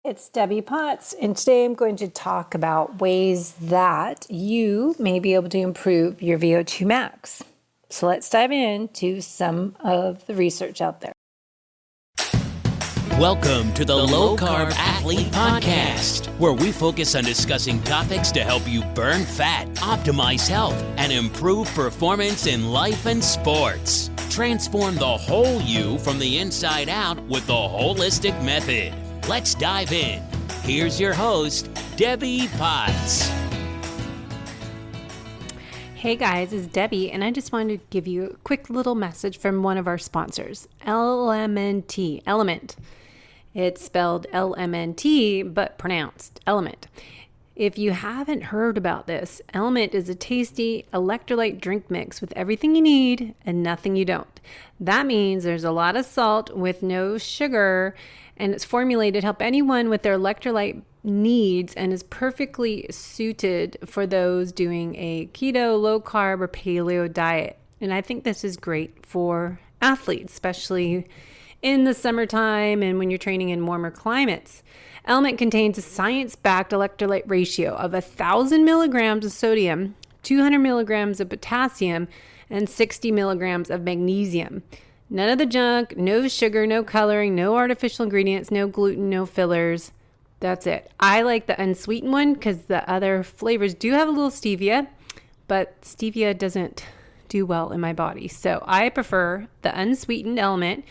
It's Debbie Potts, and today I'm going to talk about ways that you may be able to improve your VO2 max. So let's dive into some of the research out there. Welcome to the Low Carb Athlete Podcast, where we focus on discussing topics to help you burn fat, optimize health, and improve performance in life and sports. Transform the whole you from the inside out with the holistic method. Let's dive in. Here's your host, Debbie Potts. Hey guys, it's Debbie, and I just wanted to give you a quick little message from one of our sponsors, Element. It's spelled L-M-N-T, but pronounced Element. If you haven't heard about this, Element is a tasty electrolyte drink mix with everything you need and nothing you don't. That means there's a lot of salt with no sugar, and it's formulated to help anyone with their electrolyte needs and is perfectly suited for those doing a keto, low carb, or paleo diet. And I think this is great for athletes, especially in the summertime and when you're training in warmer climates. Element contains a science-backed electrolyte ratio of 1,000 milligrams of sodium, 200 milligrams of potassium, and 60 milligrams of magnesium. None of the junk, no sugar, no coloring, no artificial ingredients, no gluten, no fillers. That's it. I like the unsweetened one because the other flavors do have a little stevia, but stevia doesn't do well in my body. So I prefer the unsweetened Element,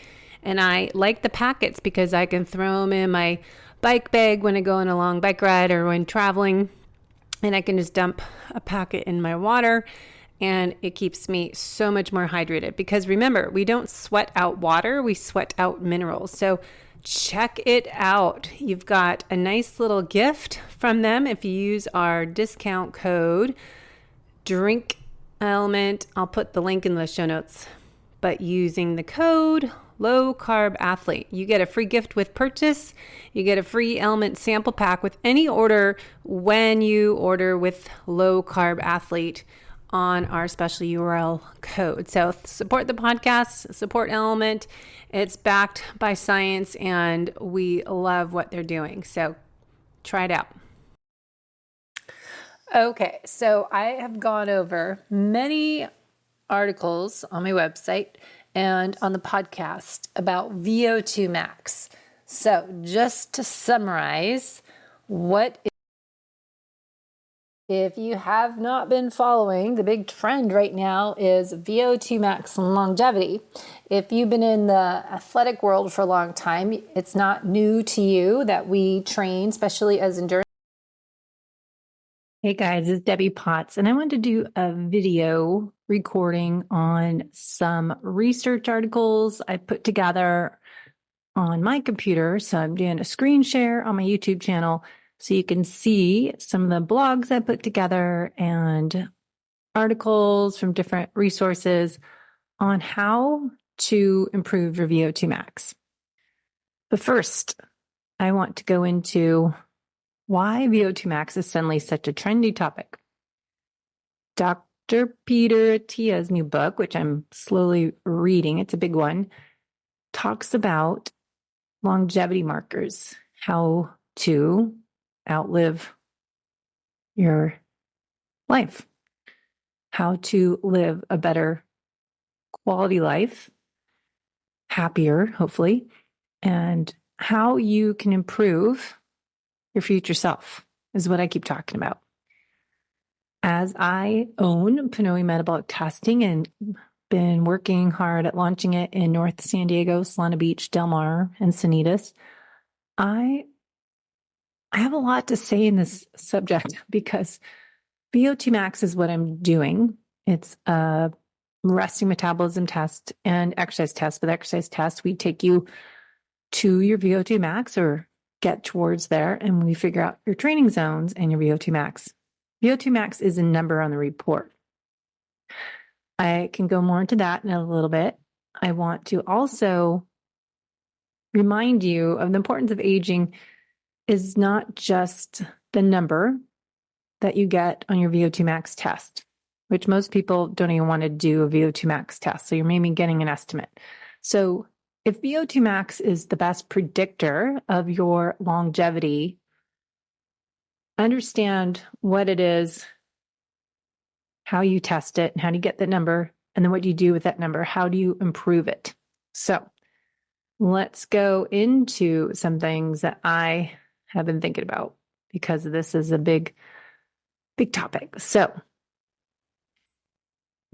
and I like the packets because I can throw them in my bike bag when I go on a long bike ride or when traveling, and I can just dump a packet in my water. And it keeps me so much more hydrated because remember, we don't sweat out water, we sweat out minerals. So check it out. You've got a nice little gift from them if you use our discount code Drink Element. I'll put the link in the show notes. But using the code Low Carb Athlete, you get a free gift with purchase. You get a free Element sample pack with any order when you order with Low Carb Athlete on our special URL code. So support the podcast, support Element. It's backed by science and we love what they're doing. So try it out. Okay, so I have gone over many articles on my website and on the podcast about VO2 max. So just to summarize, if you have not been following, the big trend right now is VO2 max and longevity. If you've been in the athletic world for a long time, it's not new to you that we train, especially as endurance. Hey guys, it's Debbie Potts, and I wanted to do a video recording on some research articles I put together on my computer. So I'm doing a screen share on my YouTube channel so you can see some of the blogs I put together and articles from different resources on how to improve your VO2 max. But first, I want to go into why VO2 max is suddenly such a trendy topic. Dr. Peter Attia's new book, which I'm slowly reading, it's a big one, talks about longevity markers, how to outlive your life, how to live a better quality life, happier, hopefully, and how you can improve your future self is what I keep talking about. As I own Pinoy Metabolic Testing and been working hard at launching it in North San Diego, Solana Beach, Del Mar, and Sanitas, I have a lot to say in this subject because VO2 max is what I'm doing. It's a resting metabolism test and exercise test. With exercise test, we take you to your VO2 max or get towards there, and we figure out your training zones and your VO2 max. VO2 max is a number on the report. I can go more into that in a little bit. I want to also remind you of the importance of aging is not just the number that you get on your VO2 max test, which most people don't even want to do a VO2 max test. So you're maybe getting an estimate. So if VO2 max is the best predictor of your longevity, understand what it is, how you test it, and how do you get that number, and then what do you do with that number? How do you improve it? So let's go into some things that I have been thinking about because this is a big topic. So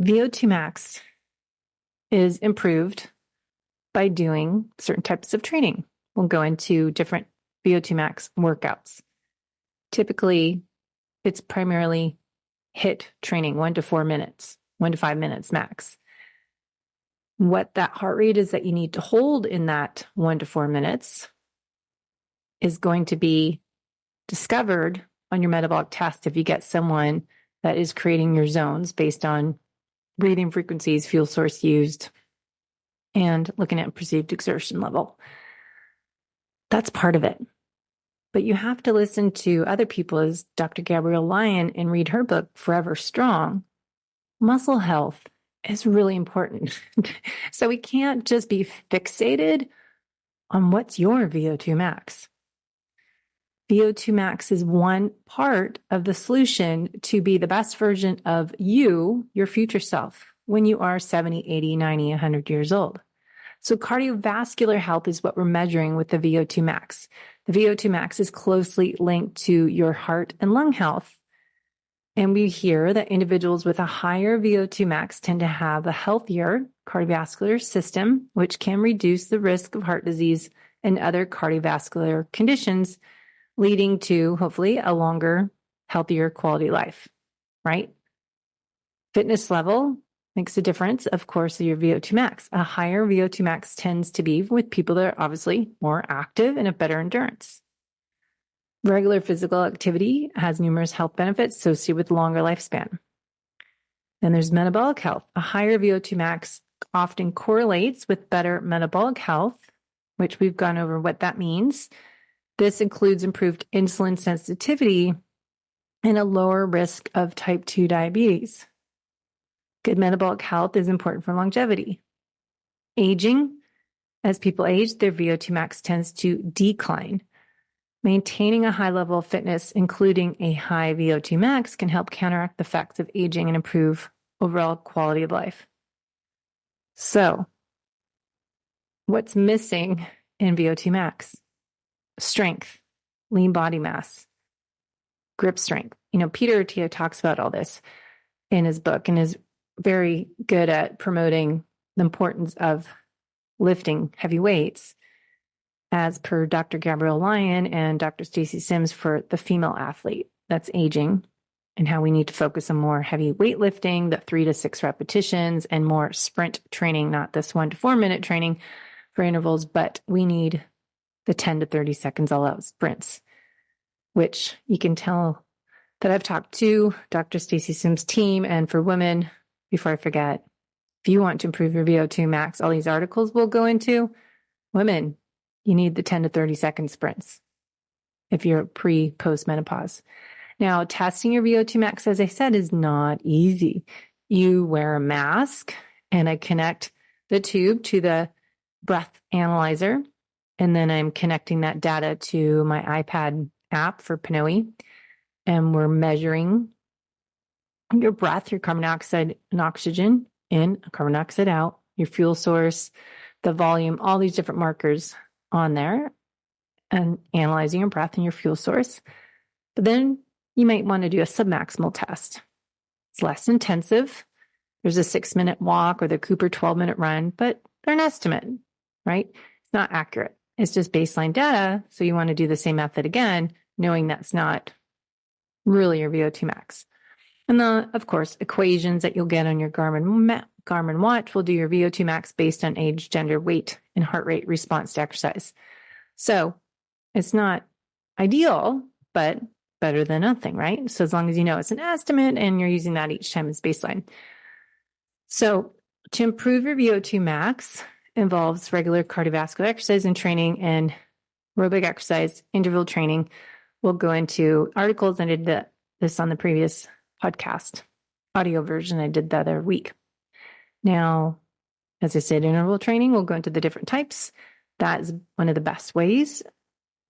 VO2 max is improved by doing certain types of training. We'll go into different VO2 max workouts. Typically, it's primarily HIIT training, 1 to 4 minutes, 1 to 5 minutes max. What that heart rate is that you need to hold in that 1 to 4 minutes is going to be discovered on your metabolic test if you get someone that is creating your zones based on breathing frequencies, fuel source used, and looking at perceived exertion level. That's part of it. But you have to listen to other people, as Dr. Gabrielle Lyon, and read her book, Forever Strong. Muscle health is really important. So we can't just be fixated on what's your VO2 max. VO2 max is one part of the solution to be the best version of you, your future self, when you are 70, 80, 90, 100 years old. So cardiovascular health is what we're measuring with the VO2 max. The VO2 max is closely linked to your heart and lung health. And we hear that individuals with a higher VO2 max tend to have a healthier cardiovascular system, which can reduce the risk of heart disease and other cardiovascular conditions, leading to hopefully a longer, healthier quality life, right? Fitness level makes a difference, of course, of your VO2 max. A higher VO2 max tends to be with people that are obviously more active and have better endurance. Regular physical activity has numerous health benefits associated with longer lifespan. Then there's metabolic health. A higher VO2 max often correlates with better metabolic health, which we've gone over what that means. This includes improved insulin sensitivity and a lower risk of type 2 diabetes. Good metabolic health is important for longevity. Aging, as people age, their VO2 max tends to decline. Maintaining a high level of fitness, including a high VO2 max, can help counteract the effects of aging and improve overall quality of life. So, what's missing in VO2 max? Strength, lean body mass, grip strength. Peter Attia talks about all this in his book and is very good at promoting the importance of lifting heavy weights, as per Dr. Gabrielle Lyon and Dr. Stacy Sims for the female athlete that's aging, and how we need to focus on more heavy weightlifting, the 3 to 6 repetitions, and more sprint training, not this 1 to 4 minute training for intervals, but we need the 10 to 30 seconds all out sprints, which you can tell that I've talked to Dr. Stacy Sims' team. And for women, before I forget, if you want to improve your VO2 max, all these articles will go into women. You need the 10 to 30 second sprints if you're post menopause. Now, testing your VO2 max, as I said, is not easy. You wear a mask, and I connect the tube to the breath analyzer, and then I'm connecting that data to my iPad app for Pnoe, and we're measuring your breath, your carbon dioxide and oxygen in, carbon dioxide out, your fuel source, the volume, all these different markers on there, and analyzing your breath and your fuel source. But then you might want to do a submaximal test. It's less intensive. There's a 6-minute walk or the Cooper 12-minute run, but they're an estimate, right? It's not accurate. It's just baseline data. So you want to do the same method again, knowing that's not really your VO2 max. And then, of course, equations that you'll get on your Garmin watch will do your VO2 max based on age, gender, weight, and heart rate response to exercise. So it's not ideal, but better than nothing, right? So as long as you know it's an estimate and you're using that each time as baseline. So to improve your VO2 max involves regular cardiovascular exercise and training and aerobic exercise, interval training. We'll go into articles. I did this on the previous podcast, audio version I did the other week. Now, As I said, interval training, we'll go into the different types. That is one of the best ways,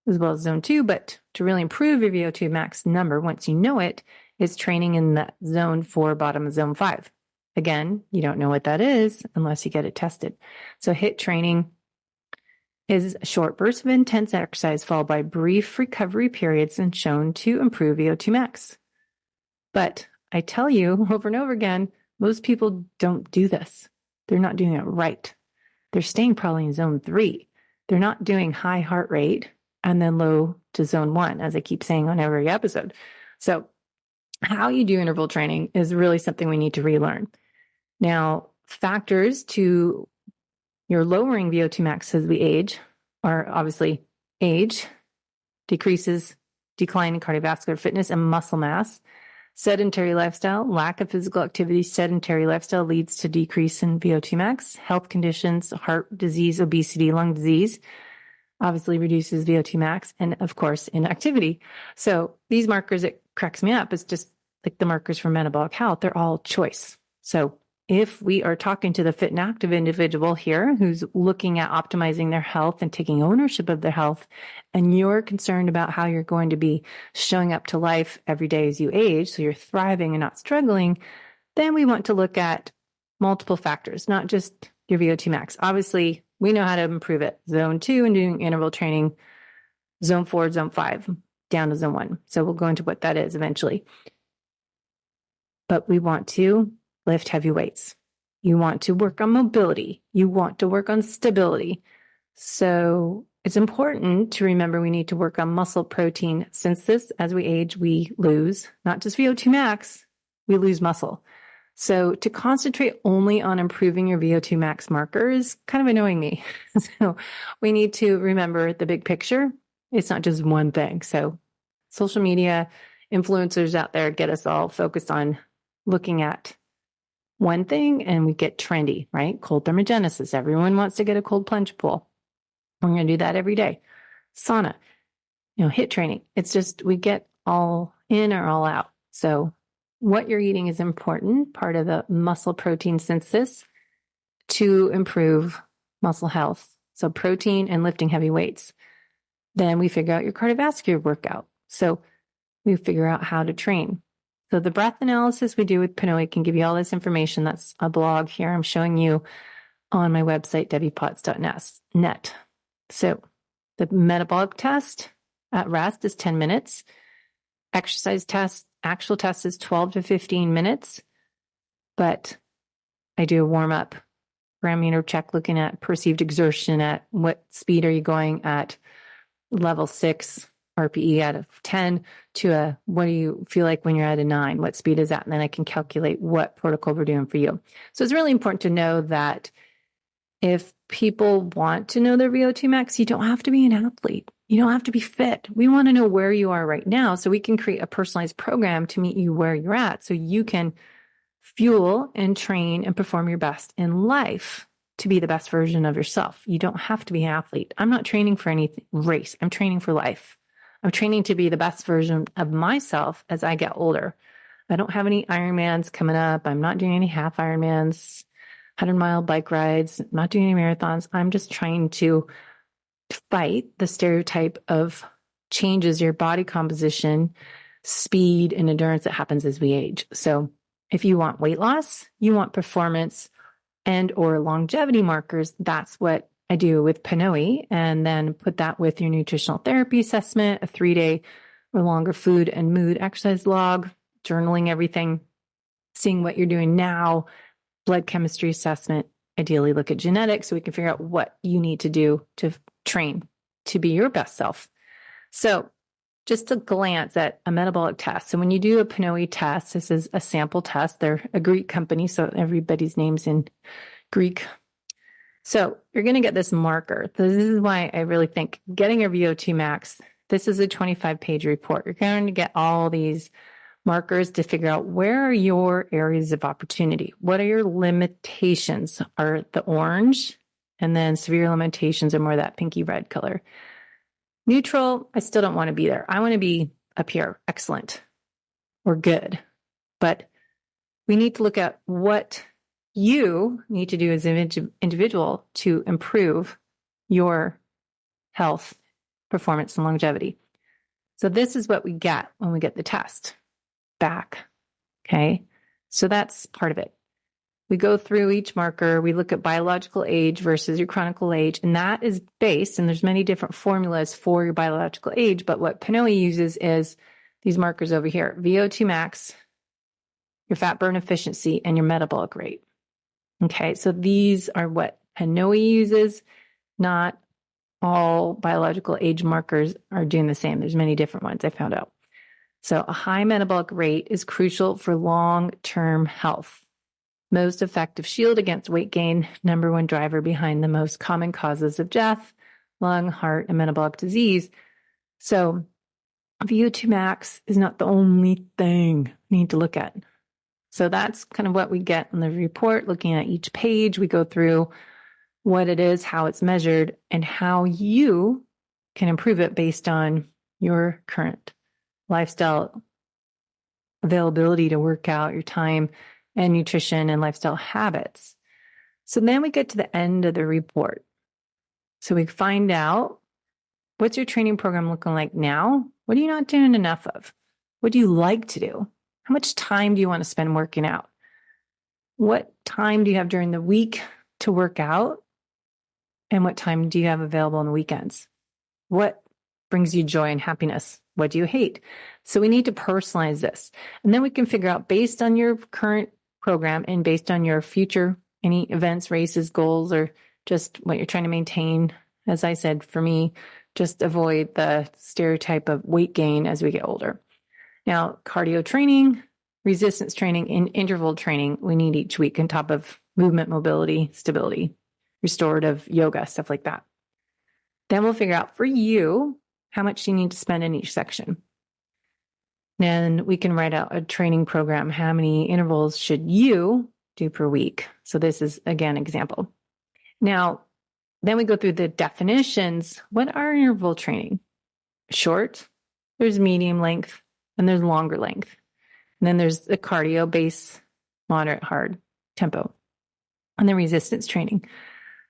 as well as zone 2. But to really improve your VO2 max number, once you know it, is training in the zone 4, bottom of zone 5. Again, you don't know what that is unless you get it tested. So HIIT training is a short burst of intense exercise followed by brief recovery periods and shown to improve VO2 max. But I tell you over and over again, most people don't do this. They're not doing it right. They're staying probably in zone 3. They're not doing high heart rate and then low to zone 1, as I keep saying on every episode. So how you do interval training is really something we need to relearn. Now, factors to your lowering VO2 max as we age are obviously age, decline in cardiovascular fitness and muscle mass, sedentary lifestyle, lack of physical activity, sedentary lifestyle leads to decrease in VO2 max, health conditions, heart disease, obesity, lung disease, obviously reduces VO2 max, and of course, inactivity. So these markers, it cracks me up. It's just like the markers for metabolic health. They're all choice. So if we are talking to the fit and active individual here who's looking at optimizing their health and taking ownership of their health, and you're concerned about how you're going to be showing up to life every day as you age, so you're thriving and not struggling, then we want to look at multiple factors, not just your VO2 max. Obviously, we know how to improve it. Zone 2 and doing interval training, zone 4, zone 5, down to zone 1. So we'll go into what that is eventually. But we want to lift heavy weights. You want to work on mobility. You want to work on stability. So it's important to remember we need to work on muscle protein synthesis. As we age, we lose not just VO2 max, we lose muscle. So to concentrate only on improving your VO2 max marker is kind of annoying me. So we need to remember the big picture. It's not just one thing. So social media influencers out there get us all focused on looking at one thing and we get trendy, right? Cold thermogenesis. Everyone wants to get a cold plunge pool. We're going to do that every day. Sauna, HIIT training. It's just we get all in or all out. So what you're eating is important, part of the muscle protein synthesis to improve muscle health. So protein and lifting heavy weights. Then we figure out your cardiovascular workout. So we figure out how to train. So the breath analysis we do with Pinoy can give you all this information. That's a blog here I'm showing you on my website, debbiepotts.net. So the metabolic test at rest is 10 minutes. Exercise test, actual test is 12 to 15 minutes. But I do a warm-up parameter check looking at perceived exertion, at what speed are you going at level 6 RPE out of 10 to a what do you feel like when you're at a 9? What speed is that? And then I can calculate what protocol we're doing for you. So it's really important to know that if people want to know their VO2 max, you don't have to be an athlete. You don't have to be fit. We want to know where you are right now so we can create a personalized program to meet you where you're at so you can fuel and train and perform your best in life to be the best version of yourself. You don't have to be an athlete. I'm not training for any race. I'm training for life. I'm training to be the best version of myself as I get older. I don't have any Ironmans coming up. I'm not doing any half Ironmans, 100-mile bike rides, not doing any marathons. I'm just trying to fight the stereotype of changes your body composition, speed, and endurance that happens as we age. So if you want weight loss, you want performance and or longevity markers, that's what I do with Pinoy, and then put that with your nutritional therapy assessment, a 3-day or longer food and mood exercise log, journaling everything, seeing what you're doing now, blood chemistry assessment, ideally look at genetics so we can figure out what you need to do to train to be your best self. So just a glance at a metabolic test. So when you do a Pinoy test, this is a sample test. They're a Greek company, so everybody's name's in Greek. So you're going to get this marker. This is why I really think getting your VO2 max, this is a 25-page report. You're going to get all these markers to figure out where are your areas of opportunity. What are your limitations? Are the orange, and then severe limitations are more that pinky red color. Neutral, I still don't want to be there. I want to be up here, excellent or good. But we need to look at what you need to do as an individual to improve your health, performance, and longevity. So this is what we get when we get the test back. Okay. So that's part of it. We go through each marker. We look at biological age versus your chronic age. And that is based, and there's many different formulas for your biological age, but what PNOE uses is these markers over here: VO2 max, your fat burn efficiency, and your metabolic rate. Okay. So these are what PNOE uses. Not all biological age markers are doing the same. There's many different ones I found out. So a high metabolic rate is crucial for long-term health. Most effective shield against weight gain, number one driver behind the most common causes of death, lung, heart, and metabolic disease. So VO2 max is not the only thing we need to look at. So that's kind of what we get in the report. Looking at each page, we go through what it is, how it's measured, and how you can improve it based on your current lifestyle, availability to work out, your time, and nutrition and lifestyle habits. So then we get to the end of the report. So we find out, what's your training program looking like now? What are you not doing enough of? What do you like to do? How much time do you want to spend working out? What time do you have during the week to work out? And what time do you have available on the weekends? What brings you joy and happiness? What do you hate? So we need to personalize this. And then we can figure out, based on your current program and based on your future, any events, races, goals, or just what you're trying to maintain. As I said, for me, just avoid the stereotype of weight gain as we get older. Now, cardio training, resistance training, and interval training we need each week on top of movement, mobility, stability, restorative yoga, stuff like that. Then we'll figure out for you how much you need to spend in each section. Then we can write out a training program. How many intervals should you do per week? So this is, again, example. Now, then we go through the definitions. What are interval training? Short, there's medium length, and there's longer length. And then there's the cardio, base, moderate, hard, tempo, and then resistance training.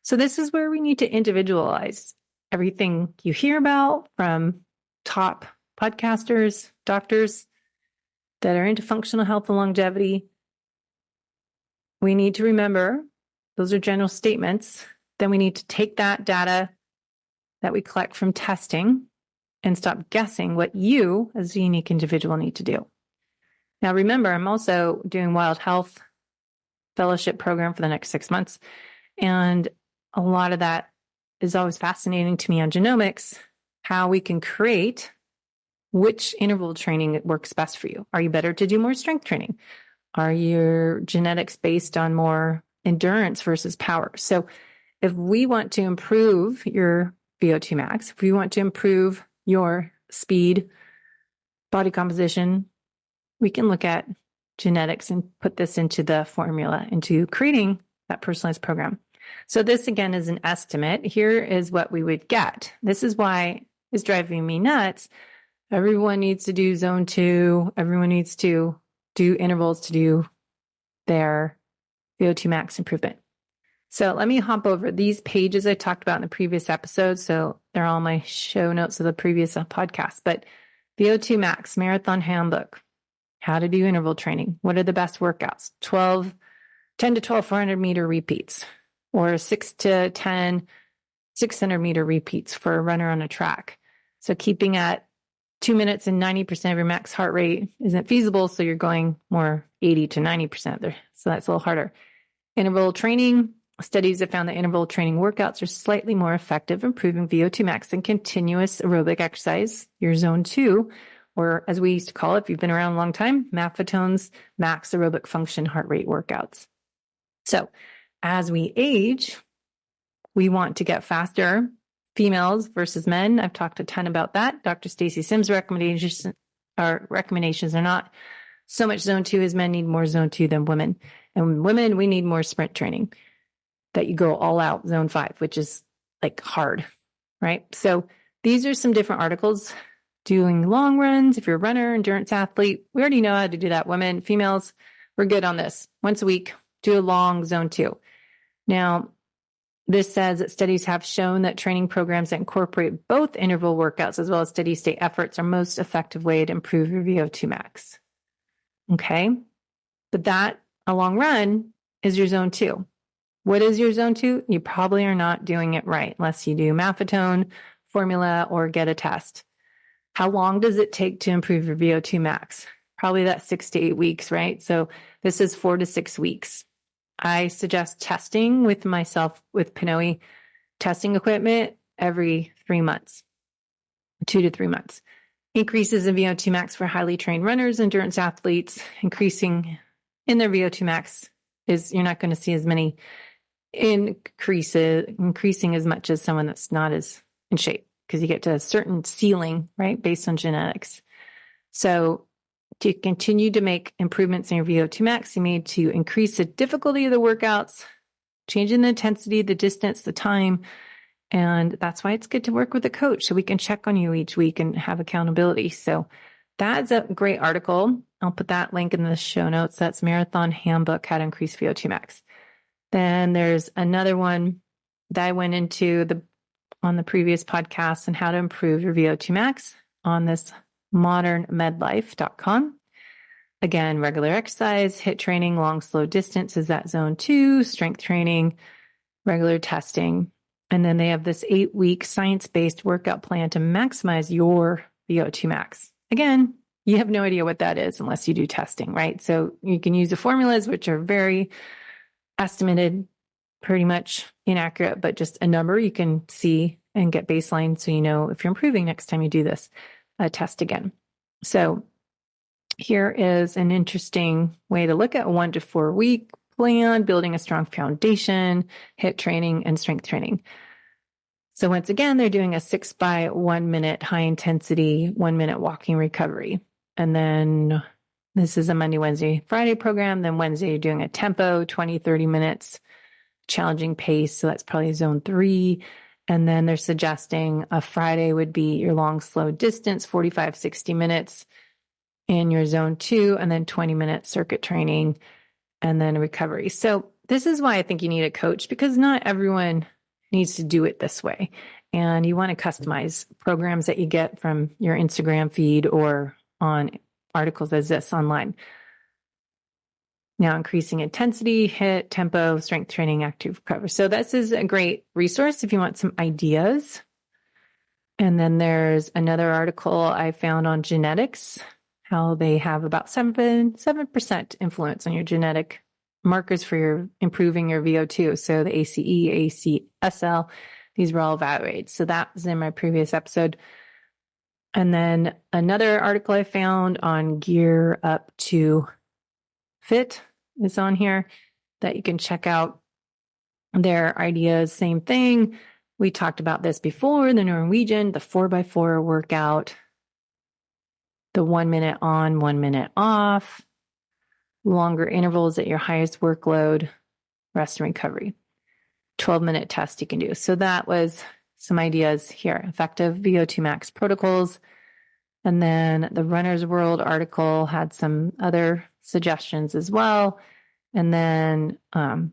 So this is where we need to individualize everything you hear about from top podcasters, doctors that are into functional health and longevity. We need to remember those are general statements. Then we need to take that data that we collect from testing and stop guessing what you as a unique individual need to do. Now, remember, I'm also doing Wild Health Fellowship program for the next 6 months. And a lot of that is always fascinating to me on genomics, how we can create which interval training works best for you. Are you better to do more strength training? Are your genetics based on more endurance versus power? So if we want to improve your VO2 max, if we want to improve your speed, body composition, we can look at genetics and put this into the formula, into creating that personalized program. So this, again, is an estimate. Here is what we would get. This is why it's driving me nuts. Everyone needs to do zone 2. Everyone needs to do intervals to do their VO2 max improvement. So let me hop over these pages I talked about in the previous episode. So they're all my show notes of the previous podcast. But VO2 max marathon handbook, how to do interval training. What are the best workouts? 10 to 12 400 meter repeats, or 6 to 10 600 meter repeats for a runner on a track. So keeping at 2 minutes and 90% of your max heart rate isn't feasible. So you're going more 80 to 90% there. So that's a little harder. Interval training. Studies have found that interval training workouts are slightly more effective, improving VO2 max than continuous aerobic exercise, your zone 2, or as we used to call it, if you've been around a long time, Maffetone's max aerobic function heart rate workouts. So as we age, we want to get faster. Females versus men. I've talked a ton about that. Dr. Stacy Sims' recommendations are not so much zone 2 as men need more zone 2 than women. And women, we need more sprint training, that you go all out zone 5, which is like hard, right? So these are some different articles. Doing long runs, if you're a runner, endurance athlete, we already know how to do that. Women, females, we're good on this. Once a week, do a long zone 2. Now, this says that studies have shown that training programs that incorporate both interval workouts as well as steady state efforts are most effective way to improve your VO2 max. Okay. But that, a long run, is your zone 2. What is your zone 2? You probably are not doing it right unless you do Maffetone, formula, or get a test. How long does it take to improve your VO2 max? Probably that 6 to 8 weeks, right? So this is 4 to 6 weeks. I suggest testing with myself with Pinoe testing equipment every 3 months, 2 to 3 months. Increases in VO2 max for highly trained runners, endurance athletes, increasing in their VO2 max is you're not going to see as many increasing as much as someone that's not as in shape because you get to a certain ceiling, right, based on genetics. So to continue to make improvements in your VO2 max, you need to increase the difficulty of the workouts, changing the intensity, the distance, the time. And that's why it's good to work with a coach so we can check on you each week and have accountability. So that's a great article. I'll put that link in the show notes. That's Marathon Handbook, How to Increase VO2 Max. Then there's another one that I went into on the previous podcast on how to improve your VO2 max on this modernmedlife.com. Again, regular exercise, HIIT training, long, slow distance is that zone 2, strength training, regular testing. And then they have this 8-week science-based workout plan to maximize your VO2 max. Again, you have no idea what that is unless you do testing, right? So you can use the formulas, which are very estimated, pretty much inaccurate, but just a number you can see and get baseline so you know if you're improving next time you do this test again. So here is an interesting way to look at a 1 to 4 week plan, building a strong foundation, HIIT training, and strength training. So once again, they're doing a 6 by 1 minute high intensity, 1 minute walking recovery. And then this is a Monday, Wednesday, Friday program. Then Wednesday, you're doing a tempo, 20, 30 minutes, challenging pace. So that's probably zone 3. And then they're suggesting a Friday would be your long, slow distance, 45, 60 minutes in your zone 2, and then 20 minute circuit training, and then recovery. So this is why I think you need a coach, because not everyone needs to do it this way. And you want to customize programs that you get from your Instagram feed or on articles as this online. Now, increasing intensity, HIIT, tempo, strength training, active recovery. So this is a great resource if you want some ideas. And then there's another article I found on genetics, how they have about 7% influence on your genetic markers for your improving your VO2. So the ACE, ACSL, these were all evaluated. So that was in my previous episode. And then another article I found on Gear Up to Fit is on here that you can check out their ideas. Same thing. We talked about this before, the Norwegian, the 4x4 workout, the 1 minute on, 1 minute off, longer intervals at your highest workload, rest and recovery, 12-minute test you can do. So that was some ideas here, effective VO2 max protocols. And then the Runner's World article had some other suggestions as well. And then, now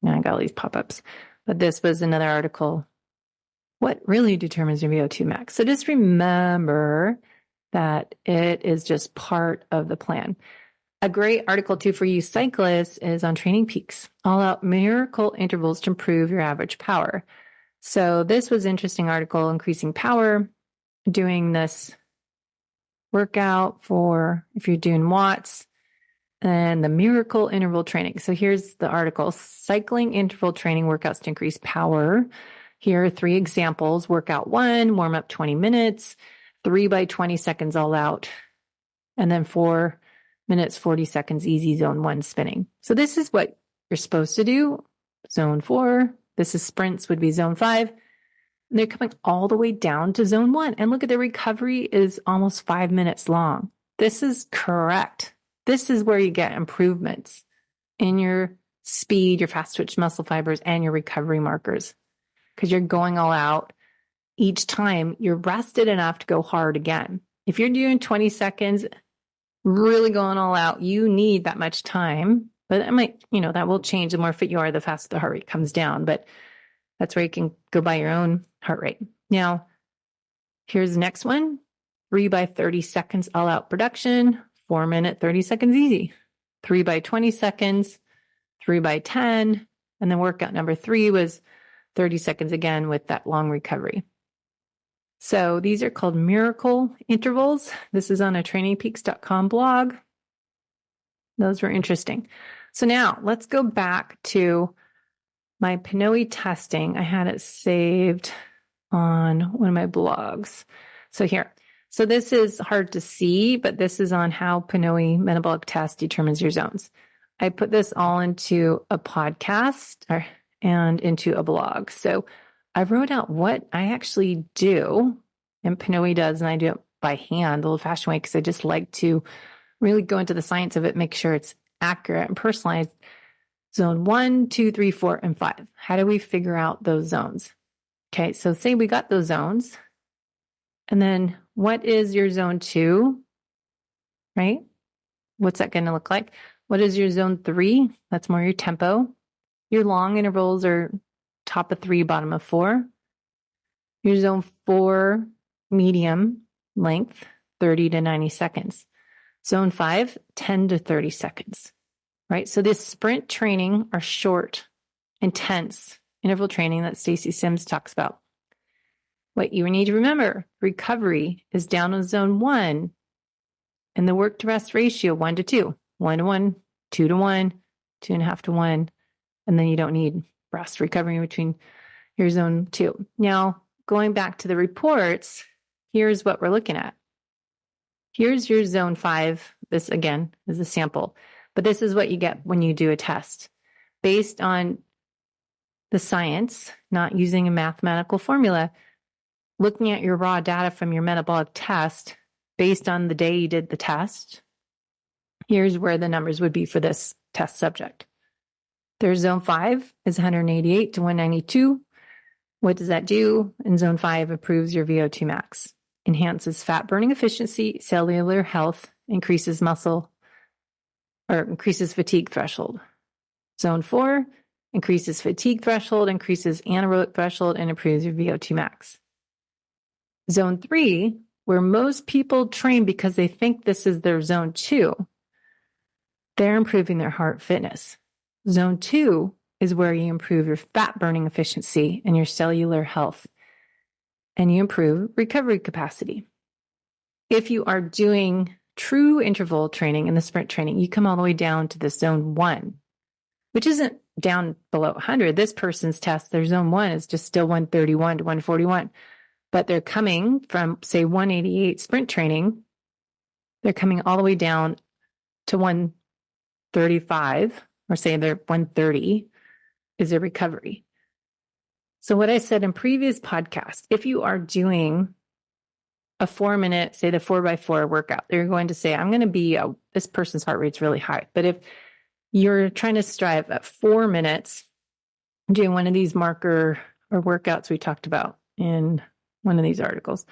I got all these pop-ups, but this was another article. What really determines your VO2 max? So just remember that it is just part of the plan. A great article too for you cyclists is on Training Peaks, all out miracle intervals to improve your average power. So this was an interesting article, increasing power, doing this workout for if you're doing watts, and the miracle interval training. So here's the article, cycling interval training workouts to increase power. Here are 3 examples. Workout 1, warm up 20 minutes, 3 by 20 seconds all out, and then 4 minutes, 40 seconds, easy zone 1 spinning. So this is what you're supposed to do. Zone 4, this is sprints would be zone 5. And they're coming all the way down to zone 1. And look at the recovery is almost 5 minutes long. This is correct. This is where you get improvements in your speed, your fast twitch muscle fibers, and your recovery markers. Because you're going all out. Each time you're rested enough to go hard again. If you're doing 20 seconds, really going all out, you need that much time But that might, that will change. The more fit you are, the faster the heart rate comes down. But that's where you can go by your own heart rate. Now, here's the next one. 3 by 30 seconds all out production, 4 minute, 30 seconds easy. 3 by 20 seconds, 3 by 10. And then workout number 3 was 30 seconds again with that long recovery. So these are called miracle intervals. This is on a trainingpeaks.com blog. Those were interesting. So now let's go back to my Pinoe testing. I had it saved on one of my blogs. So here. So this is hard to see, but this is on how Pinoe metabolic test determines your zones. I put this all into a podcast and into a blog. So I wrote out what I actually do, and Pinoe does, and I do it by hand, the old-fashioned way, because I just like to really go into the science of it, make sure it's accurate and personalized. Zone 1, 2, 3, 4, and 5. How do we figure out those zones? Okay, so say we got those zones. And then what is your zone 2, right? What's that going to look like? What is your zone 3? That's more your tempo. Your long intervals are top of 3, bottom of 4. Your zone 4, medium length, 30 to 90 seconds. Zone 5, 10 to 30 seconds, right? So this sprint training are short, intense interval training that Stacy Sims talks about. What you need to remember, recovery is down on zone 1 and the work to rest ratio 1 to 2, 1 to 1, 2 to 1, 2.5 to 1. And then you don't need rest recovery in between your zone 2. Now, going back to the reports, here's what we're looking at. Here's your zone 5. This, again, is a sample. But this is what you get when you do a test. Based on the science, not using a mathematical formula, looking at your raw data from your metabolic test, based on the day you did the test, here's where the numbers would be for this test subject. Their zone 5 is 188 to 192. What does that do? In zone 5, improves your VO2 max, enhances fat burning efficiency, cellular health, increases fatigue threshold. Zone 4 increases fatigue threshold, increases anaerobic threshold, and improves your VO2 max. Zone 3, where most people train because they think this is their zone 2, they're improving their heart fitness. Zone 2 is where you improve your fat burning efficiency and your cellular health, and you improve recovery capacity. If you are doing true interval training in the sprint training, you come all the way down to the zone 1, which isn't down below 100. This person's test, their zone 1 is just still 131 to 141. But they're coming from, say, 188 sprint training. They're coming all the way down to 135, or say they're 130 is their recovery. So what I said in previous podcasts, if you are doing a 4-minute, say the 4x4 workout, they're going to say, I'm going to be, this person's heart rate's really high. But if you're trying to strive at 4 minutes, doing one of these marker or workouts we talked about in one of these articles.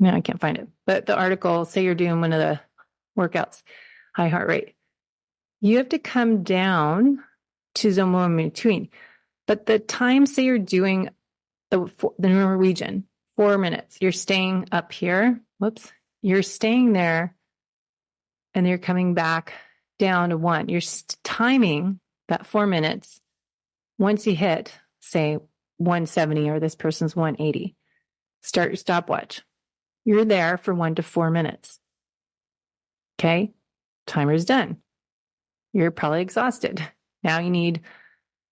No, I can't find it. But the article, say you're doing one of the workouts, high heart rate. You have to come down to zone 1 in between. But the time, say you're doing the Norwegian, 4 minutes, you're staying up here. You're staying there and you're coming back down to 1. You're timing that 4 minutes. Once you hit, say, 170 or this person's 180, start your stopwatch. You're there for 1 to 4 minutes. Okay, timer's done. You're probably exhausted. Now you need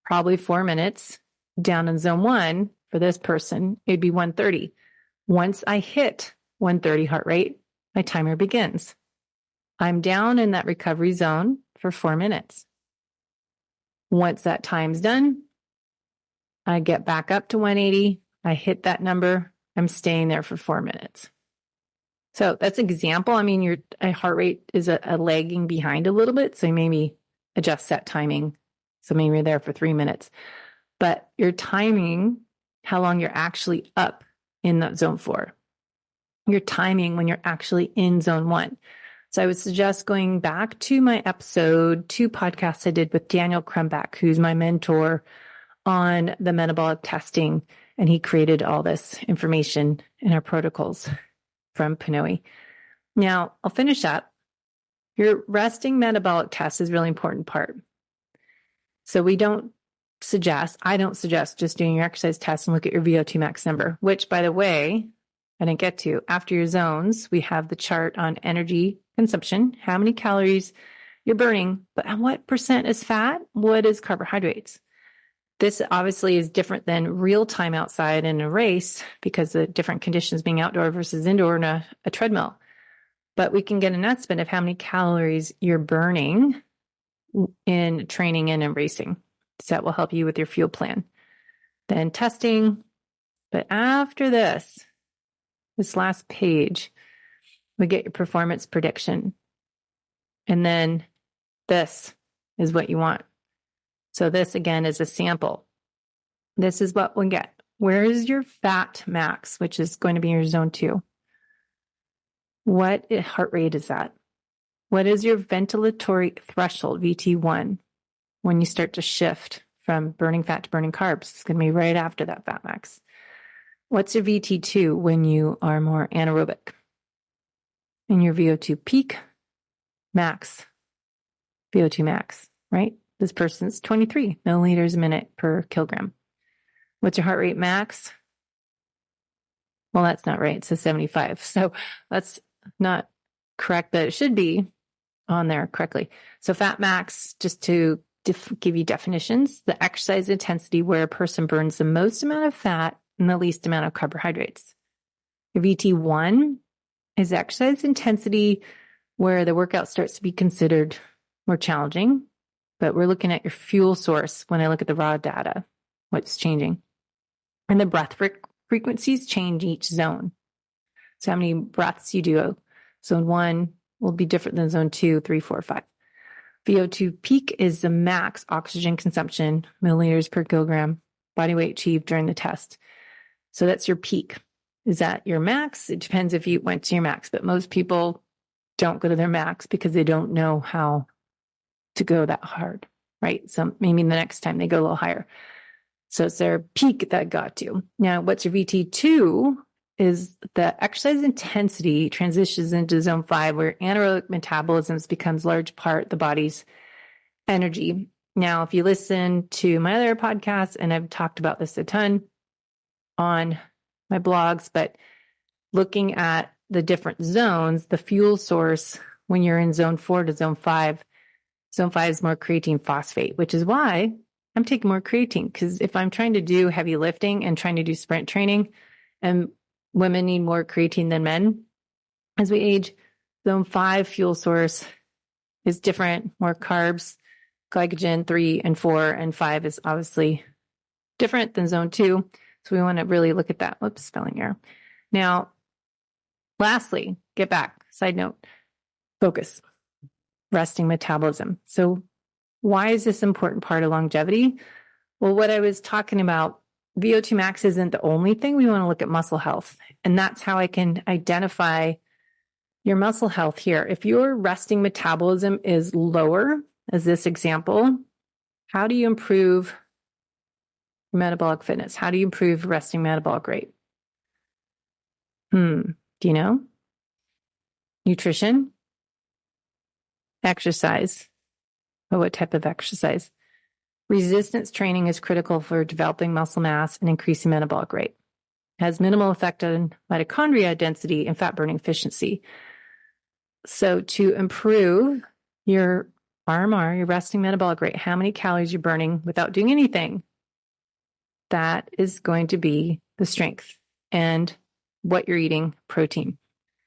probably 4 minutes down in zone 1 for this person. It'd be 130. Once I hit 130 heart rate, my timer begins. I'm down in that recovery zone for 4 minutes. Once that time's done, I get back up to 180. I hit that number. I'm staying there for 4 minutes. So that's an example. I mean, your heart rate is a lagging behind a little bit. So you maybe adjust that timing. So maybe you're there for 3 minutes. But your timing, how long you're actually up in that zone 4. Your timing when you're actually in zone 1. So I would suggest going back to my episode 2 podcasts I did with Daniel Krumback, who's my mentor on the metabolic testing. And he created all this information in our protocols from Pinoy. Now, I'll finish up. Your resting metabolic test is a really important part. So I don't suggest just doing your exercise test and look at your VO2 max number, which, by the way, I didn't get to. After your zones, we have the chart on energy consumption, how many calories you're burning, but what percent is fat? What is carbohydrates? This obviously is different than real time outside in a race because of different conditions being outdoor versus indoor in a treadmill. But we can get an estimate of how many calories you're burning in training and in racing. So that will help you with your fuel plan. Then testing. But after this last page, we get your performance prediction. And then this is what you want. So this again is a sample. This is what we get. Where is your fat max, which is going to be your zone 2? What heart rate is that? What is your ventilatory threshold, VT1, when you start to shift from burning fat to burning carbs? It's going to be right after that fat max. What's your VT2 when you are more anaerobic? And your VO2 peak, max, VO2 max, right? This person's 23 milliliters a minute per kilogram. What's your heart rate max? Well, that's not right. It says 75. So that's not correct, but it should be on there correctly. So fat max, just to give you definitions, the exercise intensity where a person burns the most amount of fat and the least amount of carbohydrates. Your VT1 is exercise intensity where the workout starts to be considered more challenging, but we're looking at your fuel source when I look at the raw data, what's changing. And the breath frequencies change each zone. So how many breaths you do. Zone 1 will be different than zone 2, 3, 4, 5. VO2 peak is the max oxygen consumption, milliliters per kilogram, body weight achieved during the test. So that's your peak. Is that your max? It depends if you went to your max, but most people don't go to their max because they don't know how to go that hard, right? So maybe the next time they go a little higher. So it's their peak that got to. Now, what's your VT2 is the exercise intensity transitions into zone 5 where anaerobic metabolism becomes large part of the body's energy. Now, if you listen to my other podcasts, and I've talked about this a ton on my blogs, but looking at the different zones, the fuel source when you're in zone 4 to zone 5 is more creatine phosphate, which is why I'm taking more creatine, because if I'm trying to do heavy lifting and trying to do sprint training, and women need more creatine than men as we age, zone 5 fuel source is different, more carbs, glycogen 3 and 4, and 5 is obviously different than zone 2. So we want to really look at that. Whoops, spelling error. Now, lastly, get back. Side note, focus, resting metabolism. So why is this important part of longevity? Well, what I was talking about, VO2 max isn't the only thing. We want to look at muscle health. And that's how I can identify your muscle health here. If your resting metabolism is lower, as this example, how do you improve metabolic fitness? How do you improve resting metabolic rate? Do you know? Nutrition, exercise. But what type of exercise? Resistance training is critical for developing muscle mass and increasing metabolic rate. It has minimal effect on mitochondria density and fat burning efficiency. So to improve your RMR, your resting metabolic rate, how many calories you're burning without doing anything, that is going to be the strength and what you're eating, protein.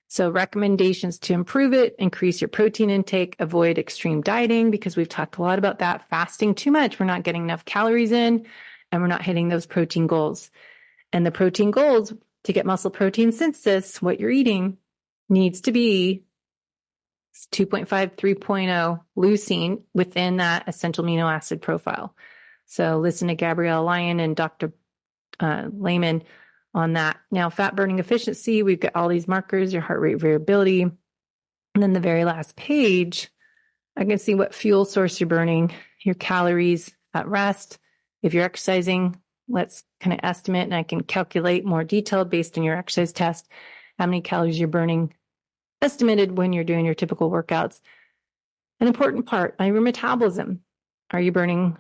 So recommendations to improve it: increase your protein intake, avoid extreme dieting, because we've talked a lot about that. Fasting too much, we're not getting enough calories in, and we're not hitting those protein goals. And the protein goals to get muscle protein synthesis, what you're eating needs to be 2.5, 3.0 leucine within that essential amino acid profile. So listen to Gabrielle Lyon and Dr. Lehman on that. Now, fat burning efficiency, we've got all these markers, your heart rate variability, And then the very last page, I can see what fuel source you're burning, your calories at rest. If you're exercising, let's kind of estimate, and I can calculate more detailed based on your exercise test, how many calories you're burning, estimated when you're doing your typical workouts. An important part, your metabolism. Are you burning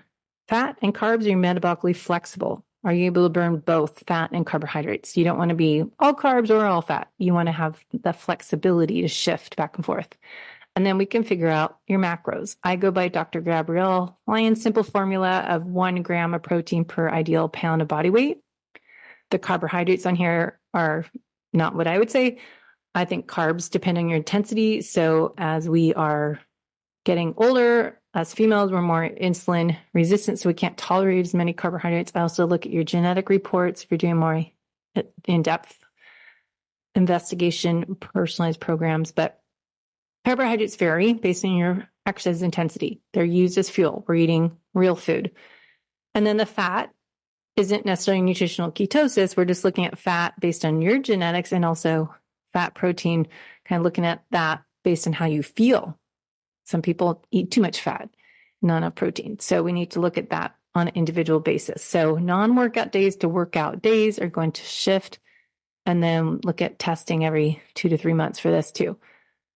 fat and carbs? Are you metabolically flexible? Are you able to burn both fat and carbohydrates? You don't want to be all carbs or all fat. You want to have the flexibility to shift back and forth. And then we can figure out your macros. I go by Dr. Gabrielle Lyon's simple formula of 1 gram of protein per ideal pound of body weight. The carbohydrates on here are not what I would say. I think carbs depend on your intensity. So as we are getting older, as females, we're more insulin resistant, so we can't tolerate as many carbohydrates. I also look at your genetic reports if you're doing more in-depth investigation, personalized programs. But carbohydrates vary based on your exercise intensity. They're used as fuel. We're eating real food. And then the fat isn't necessarily nutritional ketosis. We're just looking at fat based on your genetics, and also fat protein, kind of looking at that based on how you feel. Some people eat too much fat, not enough protein. So we need to look at that on an individual basis. So non-workout days to workout days are going to shift, and then look at testing every 2 to 3 months for this too.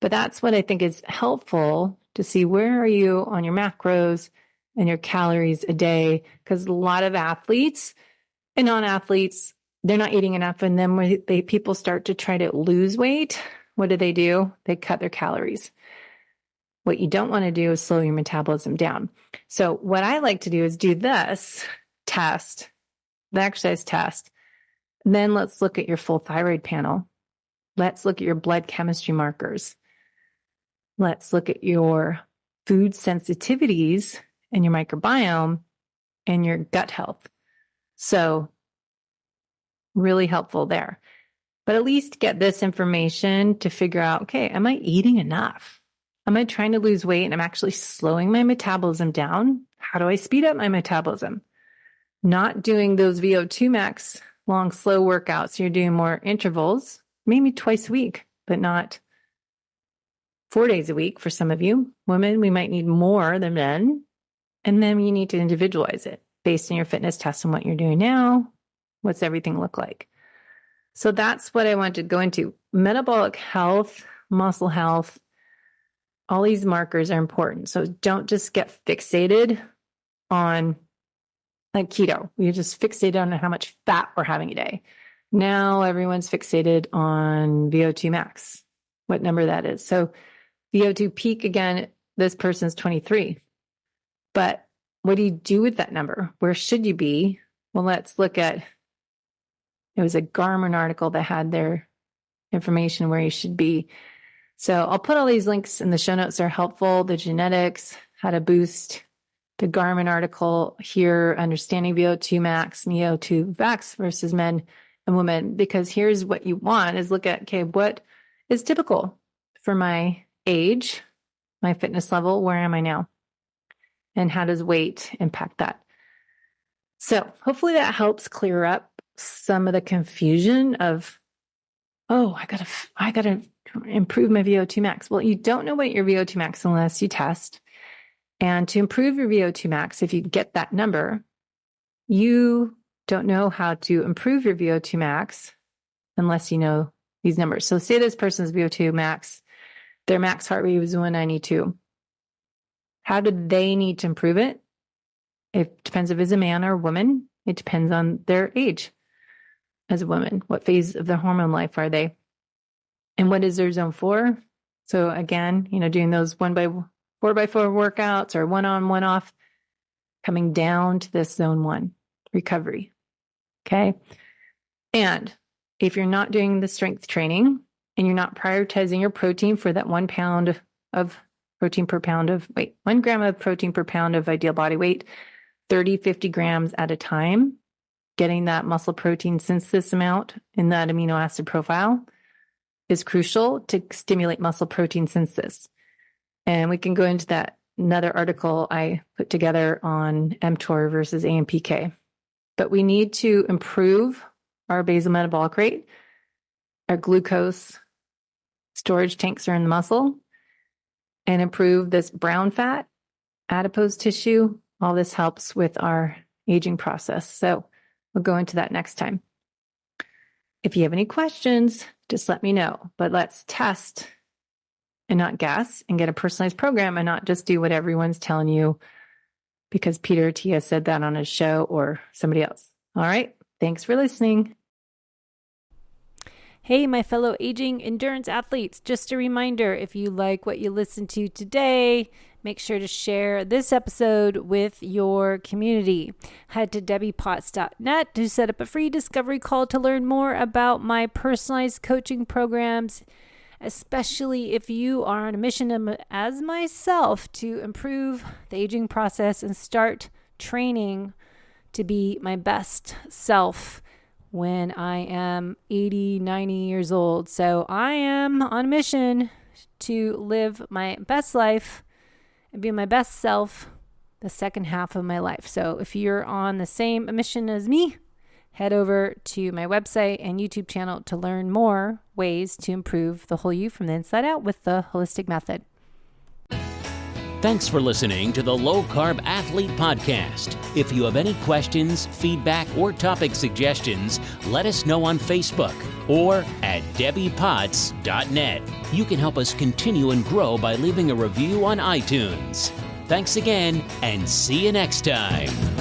But that's what I think is helpful to see, where are you on your macros and your calories a day? Because a lot of athletes and non-athletes, they're not eating enough. And then when people start to try to lose weight, what do? They cut their calories. What you don't want to do is slow your metabolism down. So what I like to do is do this test, the exercise test. Then let's look at your full thyroid panel. Let's look at your blood chemistry markers. Let's look at your food sensitivities and your microbiome and your gut health. So really helpful there. But at least get this information to figure out, okay, am I eating enough? Am I trying to lose weight and I'm actually slowing my metabolism down? How do I speed up my metabolism? Not doing those VO2 max long, slow workouts. You're doing more intervals, maybe twice a week, but not 4 days a week for some of you. Women, we might need more than men. And then you need to individualize it based on your fitness test and what you're doing now. What's everything look like? So that's what I wanted to go into. Metabolic health, muscle health, all these markers are important. So don't just get fixated on like keto. We just fixated on how much fat we're having a day. Now everyone's fixated on VO2 max, what number that is. So VO2 peak, again, this person's 23. But what do you do with that number? Where should you be? Well, let's look at, it was a Garmin article that had their information where you should be. So I'll put all these links in the show notes. They're helpful. The genetics, how to boost, the Garmin article here, understanding VO2 max, VO2 max versus men and women. Because here's what you want is look at, okay, what is typical for my age, my fitness level, where am I now? And how does weight impact that? So hopefully that helps clear up some of the confusion of, oh, I gotta improve my VO2 max. Well, you don't know what your VO2 max unless you test. And to improve your VO2 max, if you get that number, you don't know how to improve your VO2 max unless you know these numbers. So say this person's VO2 max, their max heart rate was 192. How do they need to improve it? It depends if it's a man or a woman. It depends on their age as a woman. What phase of their hormone life are they? And what is their zone 4? So again, doing those 4x4 workouts or 1 on, 1 off, coming down to this zone 1 recovery. Okay. And if you're not doing the strength training and you're not prioritizing your protein for that 1 pound of protein per pound of weight, 1 gram of protein per pound of ideal body weight, 30, 50 grams at a time, getting that muscle protein synthesis amount in that amino acid profile is crucial to stimulate muscle protein synthesis. And we can go into that, another article I put together on mTOR versus AMPK. But we need to improve our basal metabolic rate. Our glucose storage tanks are in the muscle. and improve this brown fat, adipose tissue. All this helps with our aging process. So we'll go into that next time. If you have any questions, just let me know. But let's test and not guess and get a personalized program and not just do what everyone's telling you because Peter Attia said that on his show or somebody else. All right. Thanks for listening. Hey, my fellow aging endurance athletes, just a reminder, if you like what you listened to today, make sure to share this episode with your community. Head to debbiepotts.net to set up a free discovery call to learn more about my personalized coaching programs, especially if you are on a mission as myself to improve the aging process and start training to be my best self when I am 80, 90 years old. So I am on a mission to live my best life and be my best self the second half of my life. So if you're on the same mission as me, head over to my website and YouTube channel to learn more ways to improve the whole you from the inside out with the holistic method. Thanks for listening to the Low Carb Athlete Podcast. If you have any questions, feedback, or topic suggestions, let us know on Facebook or at debbiepotts.net. You can help us continue and grow by leaving a review on iTunes. Thanks again, and see you next time.